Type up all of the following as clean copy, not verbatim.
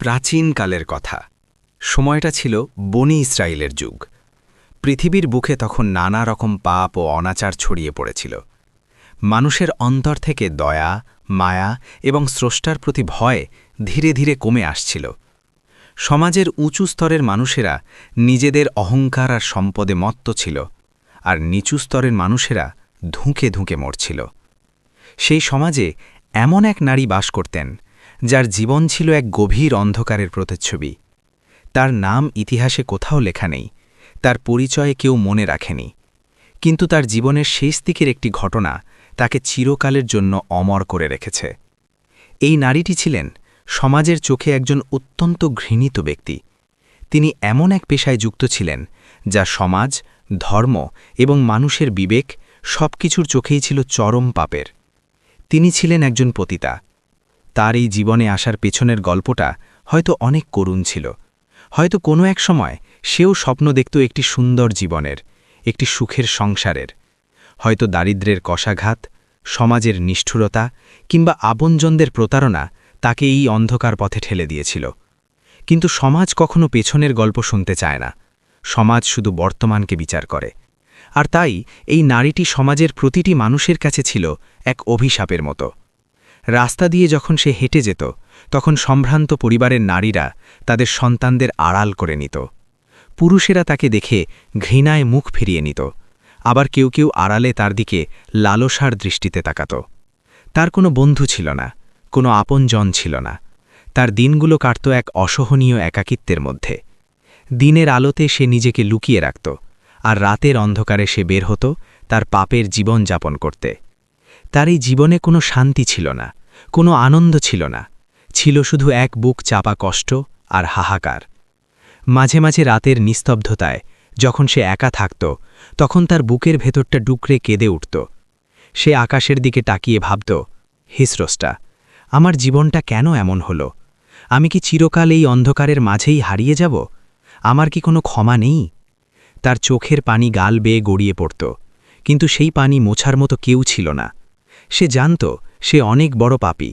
প্রাচীনকালের কথা। সময়টা ছিল বনি ইসরায়েলের যুগ। পৃথিবীর বুকে তখন নানা রকম পাপ ও অনাচার ছড়িয়ে পড়েছিল। মানুষের অন্তর থেকে দয়া, মায়া এবং স্রষ্টার প্রতি ভয় ধীরে ধীরে কমে আসছিল। সমাজের উঁচু স্তরের মানুষেরা নিজেদের অহংকার আর সম্পদে মত্ত ছিল, আর নিচু স্তরের মানুষেরা ধুঁকে ধুঁকে মরছিল। সেই সমাজে এমন এক নারী বাস করতেন, যার জীবন ছিল এক গভীর অন্ধকারের প্রতিচ্ছবি। তার নাম ইতিহাসে কোথাও লেখা নেই, তার পরিচয়ে কেউ মনে রাখেনি, কিন্তু তার জীবনের শেষ দিকের একটি ঘটনা তাকে চিরকালের জন্য অমর করে রেখেছে। এই নারীটি ছিলেন সমাজের চোখে একজন অত্যন্ত ঘৃণিত ব্যক্তি। তিনি এমন এক পেশায় যুক্ত ছিলেন যা সমাজ, ধর্ম এবং মানুষের বিবেক সবকিছুর চোখেই ছিল চরম পাপের। তিনি ছিলেন একজন পতিতা। তার এই জীবনে আসার পেছনের গল্পটা হয়তো অনেক করুণ ছিল। হয়তো কোনো এক সময় সেও স্বপ্ন দেখত একটি সুন্দর জীবনের, একটি সুখের সংসারের। হয়তো দারিদ্র্যের কষাঘাত, সমাজের নিষ্ঠুরতা কিংবা আপনজনদের প্রতারণা তাকে এই অন্ধকার পথে ঠেলে দিয়েছিল। কিন্তু সমাজ কখনো পেছনের গল্প শুনতে চায় না। সমাজ শুধু বর্তমানকে বিচার করে। আর তাই এই নারীটি সমাজের প্রতিটি মানুষের কাছে ছিল এক অভিশাপের মতো। রাস্তা দিয়ে যখন সে হেঁটে যেত, তখন সম্ভ্রান্ত পরিবারের নারীরা তাদের সন্তানদের আড়াল করে নিত। পুরুষেরা তাকে দেখে ঘৃণায় মুখ ফিরিয়ে নিত, আবার কেউ কেউ আড়ালে তার দিকে লালসার দৃষ্টিতে তাকাত। তার কোনো বন্ধু ছিল না, কোনো আপনজন ছিল না। তার দিনগুলো কাটত এক অসহনীয় একাকিত্বের মধ্যে। দিনের আলোতে সে নিজেকে লুকিয়ে রাখত, আর রাতের অন্ধকারে সে বের হতো তার পাপের জীবন যাপন করতে। তার এই জীবনে কোনো শান্তি ছিল না, কোনো আনন্দ ছিল না, ছিল শুধু এক বুক চাপা কষ্ট আর হাহাকার। মাঝে মাঝে রাতের নিস্তব্ধতায় যখন সে একা থাকত, তখন তার বুকের ভেতরটা ডুকরে কেঁদে উঠত। সে আকাশের দিকে তাকিয়ে ভাবত, হে স্রষ্টা, আমার জীবনটা কেন এমন হলো? আমি কি চিরকাল এই অন্ধকারের মাঝেই হারিয়ে যাব? আমার কি কোনো ক্ষমা নেই? তার চোখের পানি গাল বেয়ে গড়িয়ে পড়ত, কিন্তু সেই পানি মোছার মতো কেউ ছিল না। সে জানত সে অনেক বড় পাপী।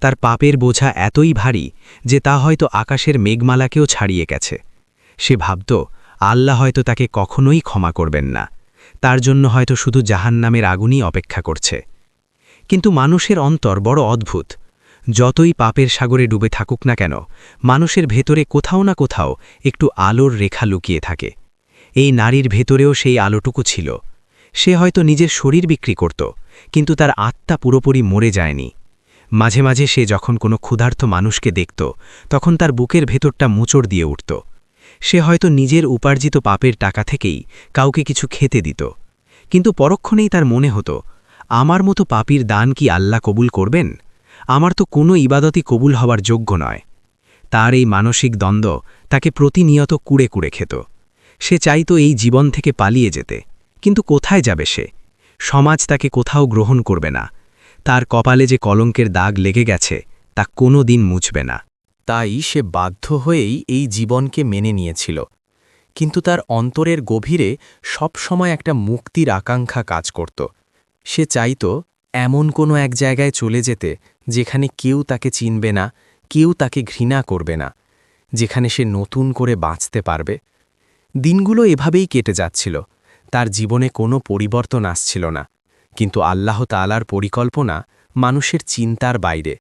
তার পাপের বোঝা এতই ভারী যে তা হয়তো আকাশের মেঘমালাকেও ছাড়িয়ে গেছে। সে ভাবত, আল্লাহ হয়তো তাকে কখনোই ক্ষমা করবেন না, তার জন্য হয়তো শুধু জাহান্নামের আগুনই অপেক্ষা করছে। কিন্তু মানুষের অন্তর বড় অদ্ভুত। যতই পাপের সাগরে ডুবে থাকুক না কেন, মানুষের ভেতরে কোথাও না কোথাও একটু আলোর রেখা লুকিয়ে থাকে। এই নারীর ভেতরেও সেই আলোটুকু ছিল। সে হয়তো নিজের শরীর বিক্রি করত, কিন্তু তার আত্মা পুরোপুরি মরে যায়নি। মাঝে মাঝে সে যখন কোনো ক্ষুধার্ত মানুষকে দেখত, তখন তার বুকের ভেতরটা মোচড় দিয়ে উঠত। সে হয়তো নিজের উপার্জিত পাপের টাকা থেকেই কাউকে কিছু খেতে দিত, কিন্তু পরক্ষণেই তার মনে হতো, আমার মতো পাপীর দান কি আল্লাহ কবুল করবেন? আমার তো কোনো ইবাদতই কবুল হওয়ার যোগ্য নয়। তার এই মানসিক দ্বন্দ্ব তাকে প্রতিনিয়ত কুড়ে কুড়ে খেত। সে চাইতো এই জীবন থেকে পালিয়ে যেতে, কিন্তু কোথায় যাবে সে? সমাজ তাকে কোথাও গ্রহণ করবে না। তার কপালে যে কলঙ্কের দাগ লেগে গেছে তা কোনো দিন মুছবে না। তাই সে বাধ্য হয়েই এই জীবনকে মেনে নিয়েছিল। কিন্তু তার অন্তরের গভীরে সবসময় একটা মুক্তির আকাঙ্ক্ষা কাজ করত। সে চাইত এমন কোনো এক জায়গায় চলে যেতে যেখানে কেউ তাকে চিনবে না, কেউ তাকে ঘৃণা করবে না, যেখানে সে নতুন করে বাঁচতে পারবে। দিনগুলো এভাবেই কেটে যাচ্ছিল। তার জীবনে কোনো পরিবর্তন আসছিল না, কিন্তু আল্লাহ তাআলার পরিকল্পনা মানুষের চিন্তার বাইরে।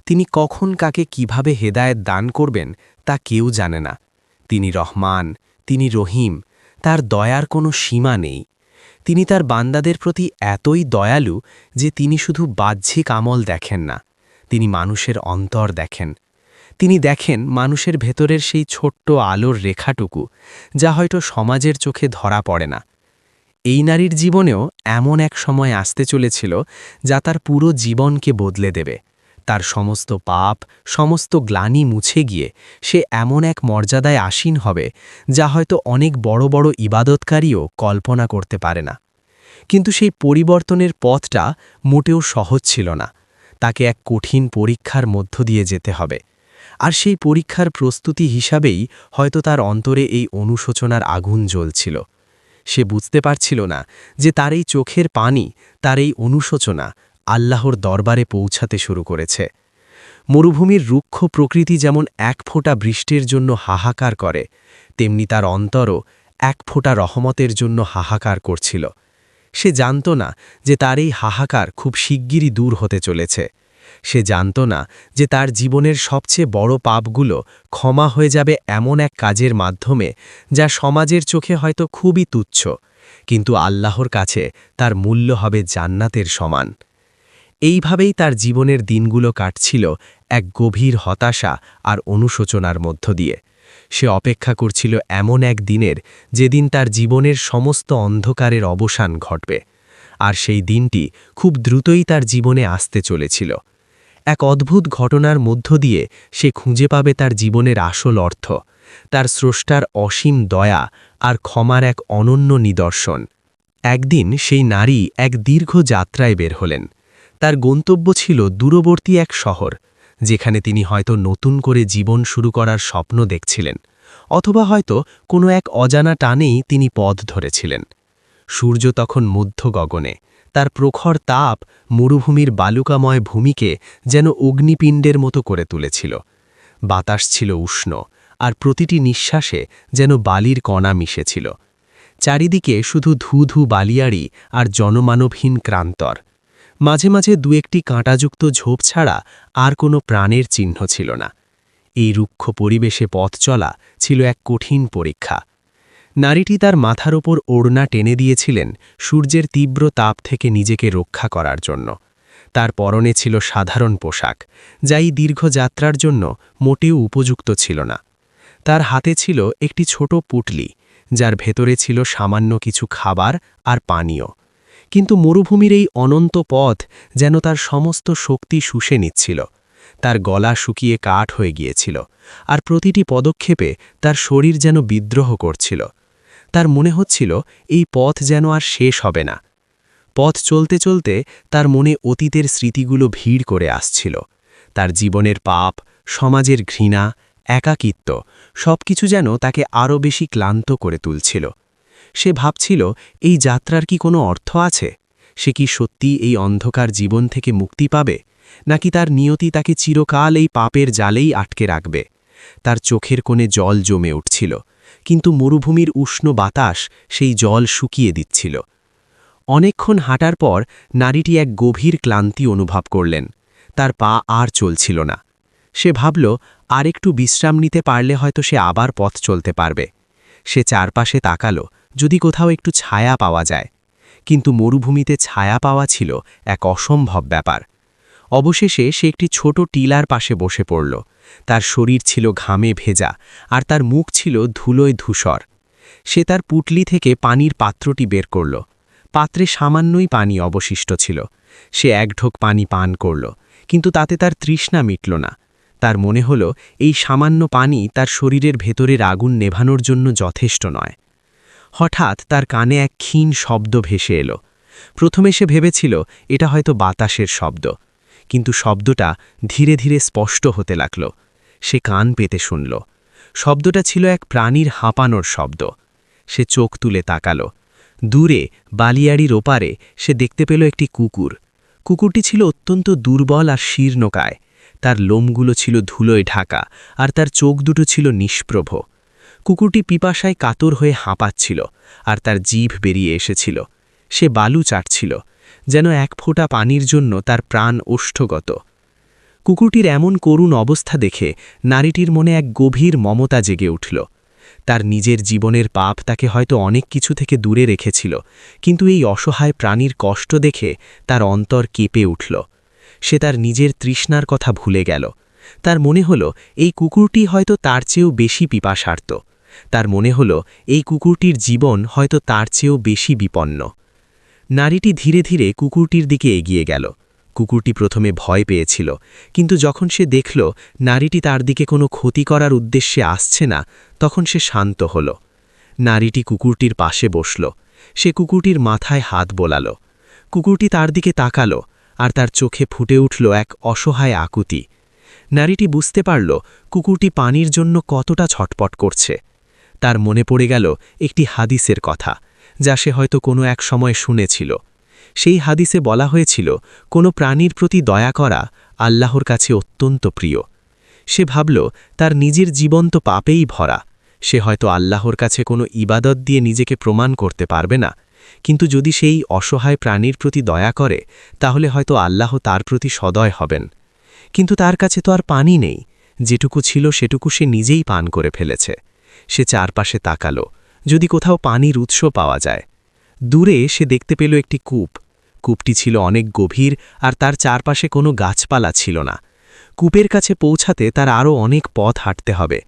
তিনি কখন কাকে কিভাবে হেদায়েত দান করবেন তা কেউ জানে না। তিনি রহমান, তিনি রহিম, তার দয়ার কোনো সীমা নেই। তিনি তার বান্দাদের প্রতি এতই দয়ালু যে তিনি শুধু বাহ্যিক আমল দেখেন না, তিনি মানুষের অন্তর দেখেন। তিনি দেখেন মানুষের ভেতরের সেই ছোট্ট আলোর রেখাটুকু, যা হয়তো সমাজের চোখে ধরা পড়ে না। এই নারীর জীবনেও এমন এক সময় আসতে চলেছিল যা তার পুরো জীবনকে বদলে দেবে। তার সমস্ত পাপ, সমস্ত গ্লানি মুছে গিয়ে সে এমন এক মর্যাদায় আসীন হবে যা হয়তো অনেক বড় বড় ইবাদতকারীও কল্পনা করতে পারে না। কিন্তু সেই পরিবর্তনের পথটা মোটেও সহজ ছিল না। তাকে এক কঠিন পরীক্ষার মধ্য দিয়ে যেতে হবে। আর সেই পরীক্ষার প্রস্তুতি হিসাবেই হয়তো তার অন্তরে এই অনুশোচনার আগুন জ্বলছিল। সে বুঝতে পারছিল না যে তার এই চোখের পানি, তার এই অনুশোচনা আল্লাহর দরবারে পৌঁছাতে শুরু করেছে। মরুভূমির রুক্ষ প্রকৃতি যেমন এক ফোঁটা বৃষ্টির জন্য হাহাকার করে, তেমনি তার অন্তরও এক ফোঁটা রহমতের জন্য হাহাকার করছিল। সে জানত না যে তার এই হাহাকার খুব শিগগিরই দূর হতে চলেছে। সে জানত না যে তার জীবনের সবচেয়ে বড় পাপগুলো ক্ষমা হয়ে যাবে এমন এক কাজের মাধ্যমে, যা সমাজের চোখে হয়তো খুবই তুচ্ছ, কিন্তু আল্লাহর কাছে তার মূল্য হবে জান্নাতের সমান। এইভাবেই তার জীবনের দিনগুলো কাটছিল এক গভীর হতাশা আর অনুশোচনার মধ্য দিয়ে। সে অপেক্ষা করছিল এমন এক দিনের, যেদিন তার জীবনের সমস্ত অন্ধকারের অবসান ঘটবে। আর সেই দিনটি খুব দ্রুতই তার জীবনে আসতে চলেছিল। এক অদ্ভুত ঘটনার মধ্য দিয়ে সে খুঁজে পাবে তার জীবনের আসল অর্থ, তার স্রষ্টার অসীম দয়া আর ক্ষমার এক অনন্য নিদর্শন। একদিন সেই নারী এক দীর্ঘ যাত্রায় বের হলেন। তার গন্তব্য ছিল দূরবর্তী এক শহর, যেখানে তিনি হয়তো নতুন করে জীবন শুরু করার স্বপ্ন দেখছিলেন, অথবা হয়তো কোনো এক অজানা টানেই তিনি পথ ধরেছিলেন। সূর্য তখন মধ্য গগনে, তার প্রখর তাপ মরুভূমির বালুকাময় ভূমিকে যেন অগ্নিপিণ্ডের মতো করে তুলেছিল। বাতাস ছিল উষ্ণ, আর প্রতিটি নিঃশ্বাসে যেন বালির কণা মিশেছিল। চারিদিকে শুধু ধু ধু বালিয়াড়ি আর জনমানবহীন ক্রান্তর। মাঝে মাঝে দু একটি কাঁটাযুক্ত ঝোপ ছাড়া আর কোনো প্রাণের চিহ্ন ছিল না। এই রুক্ষ পরিবেশে পথ চলা ছিল এক কঠিন পরীক্ষা। নারীটি তার মাথার ওপর ওড়না টেনে দিয়েছিলেন সূর্যের তীব্র তাপ থেকে নিজেকে রক্ষা করার জন্য। তার পরনে ছিল সাধারণ পোশাক, যা এই দীর্ঘ যাত্রার জন্য মোটেও উপযুক্ত ছিল না। তার হাতে ছিল একটি ছোট পুটলি, যার ভেতরে ছিল সামান্য কিছু খাবার আর পানীয়। কিন্তু মরুভূমির এই অনন্ত পথ যেন তার সমস্ত শক্তি শুষে নিচ্ছিল। তার গলা শুকিয়ে কাঠ হয়ে গিয়েছিল, আর প্রতিটি পদক্ষেপে তার শরীর যেন বিদ্রোহ করছিল। তার মনে হচ্ছিল এই পথ যেন আর শেষ হবে না। পথ চলতে চলতে তার মনে অতীতের স্মৃতিগুলো ভিড় করে আসছিল। তার জীবনের পাপ, সমাজের ঘৃণা, একাকিত্ব সবকিছু যেন তাকে আরও বেশি ক্লান্ত করে তুলছিল। সে ভাবছিল, এই যাত্রার কি কোনো অর্থ আছে? সে কি সত্যি এই অন্ধকার জীবন থেকে মুক্তি পাবে, নাকি তার নিয়তি তাকে চিরকাল এই পাপের জালেই আটকে রাখবে? তার চোখের কোণে জল জমে উঠছিল, কিন্তু মরুভূমির উষ্ণ বাতাস সেই জল শুকিয়ে দিচ্ছিল। অনেকক্ষণ হাঁটার পর নারীটি এক গভীর ক্লান্তি অনুভব করলেন। তার পা আর চলছিল না। সে ভাবল, আর একটু বিশ্রাম নিতে পারলে হয়তো সে আবার পথ চলতে পারবে। সে চারপাশে তাকালো, যদি কোথাও একটু ছায়া পাওয়া যায়। কিন্তু মরুভূমিতে ছায়া পাওয়া ছিল এক অসম্ভব ব্যাপার। অবশেষে সে একটি ছোট টিলার পাশে বসে পড়ল। তার শরীর ছিল ঘামে ভেজা, আর তার মুখ ছিল ধুলোয় ধূসর। সে তার পুটলি থেকে পানির পাত্রটি বের করল। পাত্রে সামান্যই পানি অবশিষ্ট ছিল। সে এক ঢোক পানি পান করল, কিন্তু তাতে তার তৃষ্ণা মিটল না। তার মনে হল, এই সামান্য পানি তার শরীরের ভেতরের আগুন নেভানোর জন্য যথেষ্ট নয়। হঠাৎ তার কানে এক ক্ষীণ শব্দ ভেসে এলো। প্রথমে সে ভেবেছিল এটা হয়তো বাতাসের শব্দ, কিন্তু শব্দটা ধীরে ধীরে স্পষ্ট হতে লাগল। সে কান পেতে শুনল। শব্দটা ছিল এক প্রাণীর হাঁপানোর শব্দ। সে চোখ তুলে তাকালো। দূরে বালিয়াড়ির ওপারে সে দেখতে পেল একটি কুকুর। কুকুরটি ছিল অত্যন্ত দুর্বল আর শীর্ণকায়। তার লোমগুলো ছিল ধুলোয় ঢাকা, আর তার চোখ দুটো ছিল নিষ্প্রভ। কুকুরটি পিপাসায় কাতর হয়ে হাঁপাচ্ছিল, আর তার জিভ বেরিয়ে এসেছিল। সে বালু চাটছিল, যেন এক ফোঁটা পানির জন্য তার প্রাণ ওষ্ঠগত। কুকুরটির এমন করুণ অবস্থা দেখে নারীটির মনে এক গভীর মমতা জেগে উঠল। তার নিজের জীবনের পাপ তাকে হয়তো অনেক কিছু থেকে দূরে রেখেছিল, কিন্তু এই অসহায় প্রাণীর কষ্ট দেখে তার অন্তর কেঁপে উঠল। সে তার নিজের তৃষ্ণার কথা ভুলে গেল। তার মনে হল, এই কুকুরটি হয়তো তার চেয়েও বেশি পিপাসার্ত। তার মনে হল, এই কুকুরটির জীবন হয়তো তার চেয়েও বেশি বিপন্ন। নারীটি ধীরে ধীরে কুকুরটির দিকে এগিয়ে গেল। কুকুরটি প্রথমে ভয় পেয়েছিল, কিন্তু যখন সে দেখল নারীটি তার দিকে কোনো ক্ষতি করার উদ্দেশ্যে আসছে না, তখন সে শান্ত হল। নারীটি কুকুরটির পাশে বসল। সে কুকুরটির মাথায় হাত বোলাল। কুকুরটি তার দিকে তাকালো, আর তার চোখে ফুটে উঠল এক অসহায় আকুতি। নারীটি বুঝতে পারল কুকুরটি পানির জন্য কতটা ছটপট করছে। তার মনে পড়ে গেল একটি হাদিসের কথা, যা সে হয়তো কোনো এক সময় শুনেছিল। সেই হাদিসে বলা হয়েছিল, কোনো প্রাণীর প্রতি দয়া করা আল্লাহর কাছে অত্যন্ত প্রিয়। সে ভাবল তার নিজের জীবন তো পাপেই ভরা, সে হয়তো আল্লাহর কাছে কোনো ইবাদত দিয়ে নিজেকে প্রমাণ করতে পারবে না, কিন্তু যদি সেই অসহায় প্রাণীর প্রতি দয়া করে তাহলে হয়তো আল্লাহ তার প্রতি সদয় হবেন। কিন্তু তার কাছে তো আর পানি নেই, যেটুকু ছিল সেটুকু সে নিজেই পান করে ফেলেছে। সে চারপাশে তাকালো, যদি কোথাও পানির উৎস পাওয়া যায়। দূরে সে দেখতে পেল একটি কূপ। কূপটি ছিল অনেক গভীর আর তার চারপাশে কোনো গাছপালা ছিল না। কূপের কাছে পৌঁছাতে তার আরও অনেক পথ হাঁটতে হবে,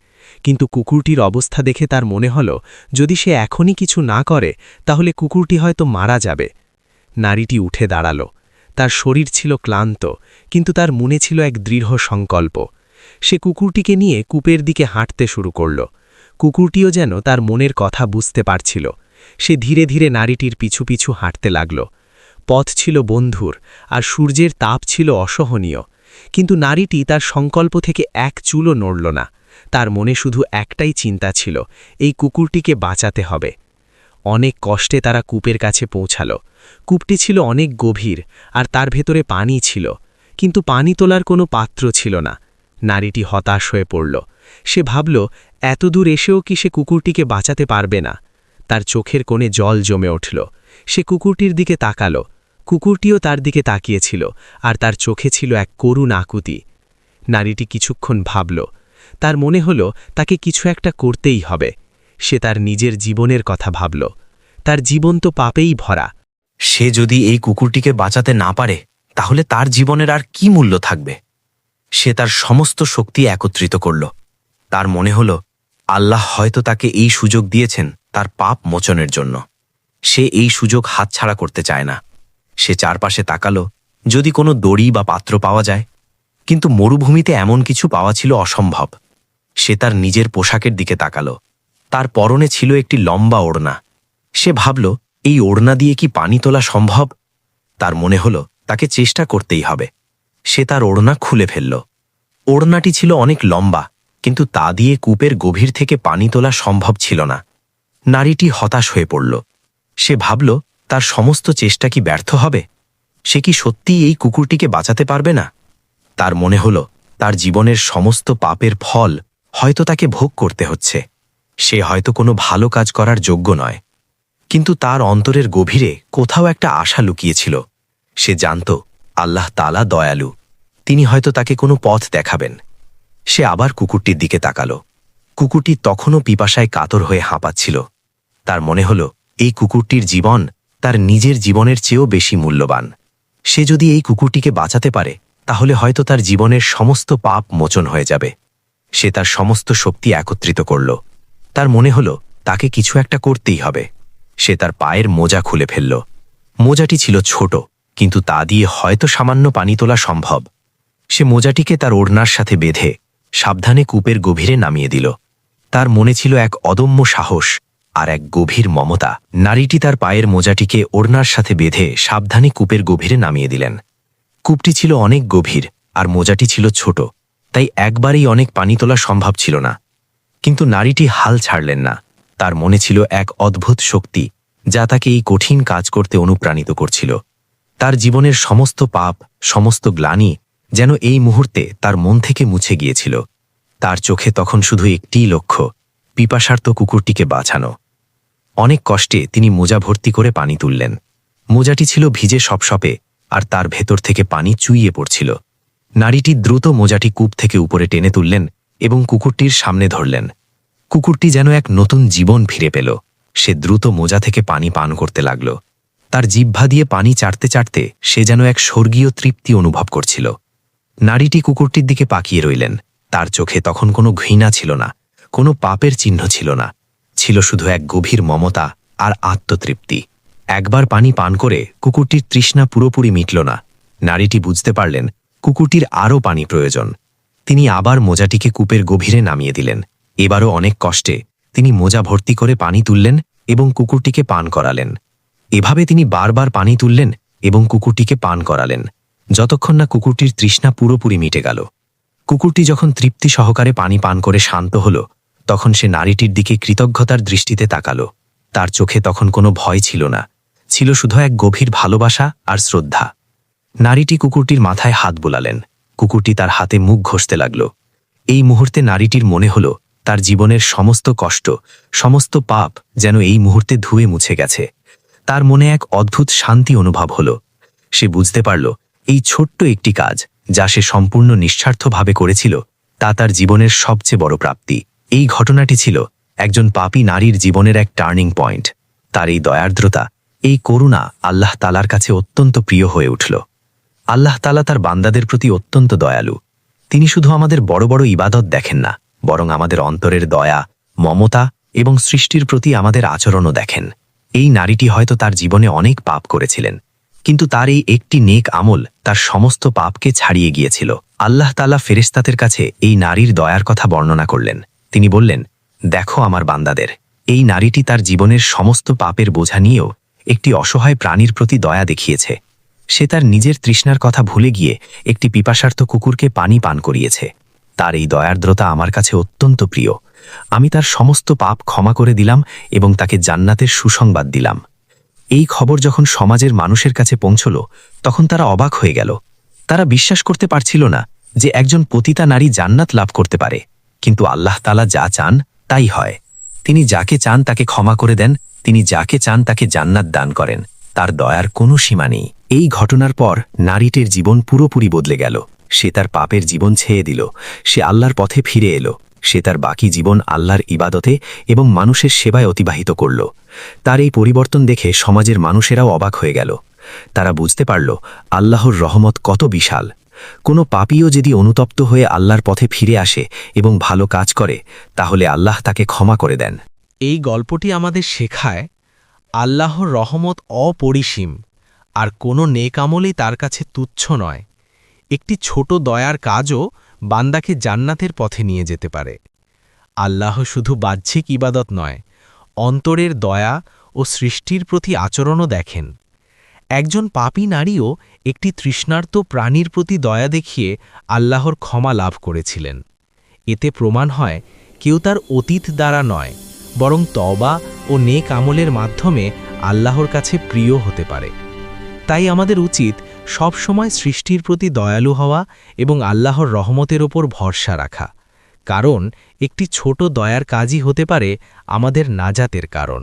কিন্তু কুকুরটির অবস্থা দেখে তার মনে হল যদি সে এখনই কিছু না করে তাহলে কুকুরটি হয়তো মারা যাবে। নারীটি উঠে দাঁড়াল। তার শরীর ছিল ক্লান্ত, কিন্তু তার মনে ছিল এক দৃঢ় সংকল্প। সে কুকুরটিকে নিয়ে কূপের দিকে হাঁটতে শুরু করল। কুকুরটিও যেন তার মনের কথা বুঝতে পারছিল। সে ধীরে ধীরে নারীটির পিছু পিছু হাঁটতে লাগল। পথ ছিল বন্ধুর আর সূর্যের তাপ ছিল অসহনীয়, কিন্তু নারীটি তার সংকল্প থেকে এক চুলও নড়ল না। তার মনে শুধু একটাই চিন্তা ছিল, এই কুকুরটিকে বাঁচাতে হবে। অনেক কষ্টে তারা কূপের কাছে পৌঁছাল। কূপটি ছিল অনেক গভীর আর তার ভেতরে পানি ছিল, কিন্তু পানি তোলার কোনো পাত্র ছিল না। নারীটি হতাশ হয়ে পড়ল। সে ভাবল এতদূর এসেও কি সে কুকুরটিকে বাঁচাতে পারবে না। তার চোখের কোণে জল জমে উঠল। সে কুকুরটির দিকে তাকাল। কুকুরটিও তার দিকে তাকিয়েছিল আর তার চোখে ছিল এক করুণ আকুতি। নারীটি কিছুক্ষণ ভাবল। তার মনে হল তাকে কিছু একটা করতেই হবে। সে তার নিজের জীবনের কথা ভাবল। তার জীবন তো পাপেই ভরা। সে যদি এই কুকুরটিকে বাঁচাতে না পারে তাহলে তার জীবনের আর কি মূল্য থাকবে। সে তার সমস্ত শক্তি একত্রিত করল। তার মনে হল আল্লাহ হয়তো তাকে এই সুযোগ দিয়েছেন তার পাপ মোচনের জন্য। সে এই সুযোগ হাতছাড়া করতে চায় না। সে চারপাশে তাকালো, যদি কোনো দড়ি বা পাত্র পাওয়া যায়, কিন্তু মরুভূমিতে এমন কিছু পাওয়া ছিল অসম্ভব। সে তার নিজের পোশাকের দিকে তাকালো। তার পরনে ছিল একটি লম্বা ওড়না। সে ভাবল এই ওড়না দিয়ে কি পানি তোলা সম্ভব। তার মনে হল তাকে চেষ্টা করতেই হবে। সে তার ওড়না খুলে ফেলল। ওড়নাটি ছিল অনেক লম্বা, কিন্তু তা দিয়ে কূপের গভীর থেকে পানি তোলা সম্ভব ছিল না। নারীটি হতাশ হয়ে পড়ল। সে ভাবল তার সমস্ত চেষ্টা কি ব্যর্থ হবে। সে কি সত্যিই এই কুকুরটিকে বাঁচাতে পারবে না। তার মনে হল তার জীবনের সমস্ত পাপের ফল হয়তো তাকে ভোগ করতে হচ্ছে। সে হয়তো কোনো ভালো কাজ করার যোগ্য নয়, কিন্তু তার অন্তরের গভীরে কোথাও একটা আশা লুকিয়েছিল। সে জানত আল্লাহ তাআলা দয়ালু, তিনি হয়তো তাকে কোনো পথ দেখাবেন। সে আবার কুকুরটির দিকে তাকাল। কুকুরটি তখনও পিপাসায় কাতর হয়ে হাঁপাচ্ছিল। তার মনে হল এই কুকুরটির জীবন তার নিজের জীবনের চেয়েও বেশি মূল্যবান। সে যদি এই কুকুরটিকে বাঁচাতে পারে তাহলে হয়তো তার জীবনের সমস্ত পাপ মোচন হয়ে যাবে। সে তার সমস্ত শক্তি একত্রিত করল। তার মনে হল তাকে কিছু একটা করতেই হবে। সে তার পায়ের মোজা খুলে ফেলল। মোজাটি ছিল ছোট, কিন্তু তা দিয়ে হয়তো সামান্য পানি তোলা সম্ভব। সে মোজাটিকে তার ওড়নার সাথে বেঁধে সাবধানে কূপের গভীরে নামিয়ে দিল। তার মনে ছিল এক অদম্য সাহস আর এক গভীর মমতা। নারীটি তার পায়ের মোজাটিকে ওড়নার সাথে বেঁধে সাবধানে কূপের গভীরে নামিয়ে দিলেন। কূপটি ছিল অনেক গভীর আর মোজাটি ছিল ছোট, তাই একবারেই অনেক পানি তোলা সম্ভব ছিল না। কিন্তু নারীটি হাল ছাড়লেন না। তার মনে ছিল এক অদ্ভুত শক্তি, যা তাকে এই কঠিন কাজ করতে অনুপ্রাণিত করছিল। তার জীবনের সমস্ত পাপ, সমস্ত গ্লানি যেন এই মুহূর্তে তার মন থেকে মুছে গিয়েছিল। তার চোখে তখন শুধু একটিই লক্ষ্য, পিপাসার্ত কুকুরটিকে বাঁচানো। অনেক কষ্টে তিনি মোজা ভর্তি করে পানি তুললেন। মোজাটি ছিল ভিজে সপসপে আর তার ভেতর থেকে পানি চুইয়ে পড়ছিল। নারীটি দ্রুত মোজাটি কূপ থেকে উপরে টেনে তুললেন এবং কুকুরটির সামনে ধরলেন। কুকুরটি যেন এক নতুন জীবন ফিরে পেল। সে দ্রুত মোজা থেকে পানি পান করতে লাগল। তার জিহ্বা দিয়ে পানি চাটতে চাটতে সে যেন এক স্বর্গীয় তৃপ্তি অনুভব করছিল। নারীটি কুকুরটির দিকে পাকিয়ে রইলেন। তার চোখে তখন কোনো ঘৃণা ছিল না, কোনো পাপের চিহ্ন ছিল না। ছিল শুধু এক গভীর মমতা আর আত্মতৃপ্তি। একবার পানি পান করে কুকুরটির তৃষ্ণা পুরোপুরি মিটল না। নারীটি বুঝতে পারলেন কুকুরটির আরও পানি প্রয়োজন। তিনি আবার মোজাটিকে কূপের গভীরে নামিয়ে দিলেন। এবারও অনেক কষ্টে তিনি মোজা ভর্তি করে পানি তুললেন এবং কুকুরটিকে পান করালেন। এভাবে তিনি বারবার পানি তুললেন এবং কুকুরটিকে পান করালেন, যতক্ষণ না কুকুরটির তৃষ্ণা পুরোপুরি মিটে গেল। কুকুরটি যখন তৃপ্তি সহকারে পানি পান করে শান্ত হল, তখন সে নারীটির দিকে কৃতজ্ঞতার দৃষ্টিতে তাকাল। তার চোখে তখন কোনো ভয় ছিল না, ছিল শুধু এক গভীর ভালোবাসা আর শ্রদ্ধা। নারীটি কুকুরটির মাথায় হাত বুলালেন। কুকুরটি তার হাতে মুখ ঘষতে লাগল। এই মুহূর্তে নারীটির মনে হল তার জীবনের সমস্ত কষ্ট, সমস্ত পাপ যেন এই মুহূর্তে ধুয়ে মুছে গেছে। তার মনে এক অদ্ভুত শান্তি অনুভব হল। সে বুঝতে পারল এই ছোট্ট একটি কাজ যা সে সম্পূর্ণ নিঃস্বার্থভাবে করেছিল তা তার জীবনের সবচেয়ে বড় প্রাপ্তি। এই ঘটনাটি ছিল একজন পাপী নারীর জীবনের এক টার্নিং পয়েন্ট। তার এই দয়ার্দ্রতা, এই করুণা আল্লাহ তালার কাছে অত্যন্ত প্রিয় হয়ে উঠল। আল্লাহ তালা তার বান্দাদের প্রতি অত্যন্ত দয়ালু। তিনি শুধু আমাদের বড় বড় ইবাদত দেখেন না, বরং আমাদের অন্তরের দয়া, মমতা এবং সৃষ্টির প্রতি আমাদের আচরণও দেখেন। এই নারীটি হয়তো তার জীবনে অনেক পাপ করেছিলেন, কিন্তু তার এই একটি নেক আমল তার সমস্ত পাপকে ছাড়িয়ে গিয়েছিল। আল্লাহ তাআলা ফেরেশতাদের কাছে এই নারীর দয়ার কথা বর্ণনা করলেন। তিনি বললেন, দেখো আমার বান্দাদের, এই নারীটি তার জীবনের সমস্ত পাপের বোঝা নিয়েও একটি অসহায় প্রাণীর প্রতি দয়া দেখিয়েছে। সে তার নিজের তৃষ্ণার কথা ভুলে গিয়ে একটি পিপাসার্থ কুকুরকে পানি পান করিয়েছে। তার এই দয়ার্দ্রতা আমার কাছে অত্যন্ত প্রিয়। আমি তার সমস্ত পাপ ক্ষমা করে দিলাম এবং তাকে জান্নাতের সুসংবাদ দিলাম। এই খবর যখন সমাজের মানুষের কাছে পৌঁছল, তখন তারা অবাক হয়ে গেল। তারা বিশ্বাস করতে পারছিল না যে একজন পতিতা নারী জান্নাত লাভ করতে পারে। কিন্তু আল্লাহ তাআলা যা চান তাই হয়। তিনি যাকে চান তাকে ক্ষমা করে দেন, তিনি যাকে চান তাকে জান্নাত দান করেন। তার দয়ার কোনো সীমা নেই। এই ঘটনার পর নারীটির জীবন পুরোপুরি বদলে গেল। সে তার পাপের জীবন ছেড়ে দিল। সে আল্লাহর পথে ফিরে এলো। সে তার বাকি জীবন আল্লাহর ইবাদতে এবং মানুষের সেবায় অতিবাহিত করল। তার এই পরিবর্তন দেখে সমাজের মানুষেরাও অবাক হয়ে গেল। তারা বুঝতে পারল আল্লাহর রহমত কত বিশাল। কোনো পাপীও যদি অনুতপ্ত হয়ে আল্লাহর পথে ফিরে আসে এবং ভালো কাজ করে, তাহলে আল্লাহ তাকে ক্ষমা করে দেন। এই গল্পটি আমাদের শেখায় আল্লাহর রহমত অপরিসীম, আর কোনো নেক আমলই তার কাছে তুচ্ছ নয়। একটি ছোট দয়ার কাজও বান্দাকে জান্নাতের পথে নিয়ে যেতে পারে। আল্লাহ শুধু বাহ্যিক ইবাদত নয়, অন্তরের দয়া ও সৃষ্টির প্রতি আচরণও দেখেন। একজন পাপী নারীও একটি তৃষ্ণার্ত প্রাণীর প্রতি দয়া দেখিয়ে আল্লাহর ক্ষমা লাভ করেছিলেন। এতে প্রমাণ হয় কেউ তার অতীত দ্বারা নয়, বরং তওবা ও নেক আমলের মাধ্যমে আল্লাহর কাছে প্রিয় হতে পারে। তাই আমাদের উচিত সবসময় সৃষ্টির প্রতি দয়ালু হওয়া এবং আল্লাহর রহমতের ওপর ভরসা রাখা, কারণ একটি ছোট দয়ার কাজই হতে পারে আমাদের নাজাতের কারণ।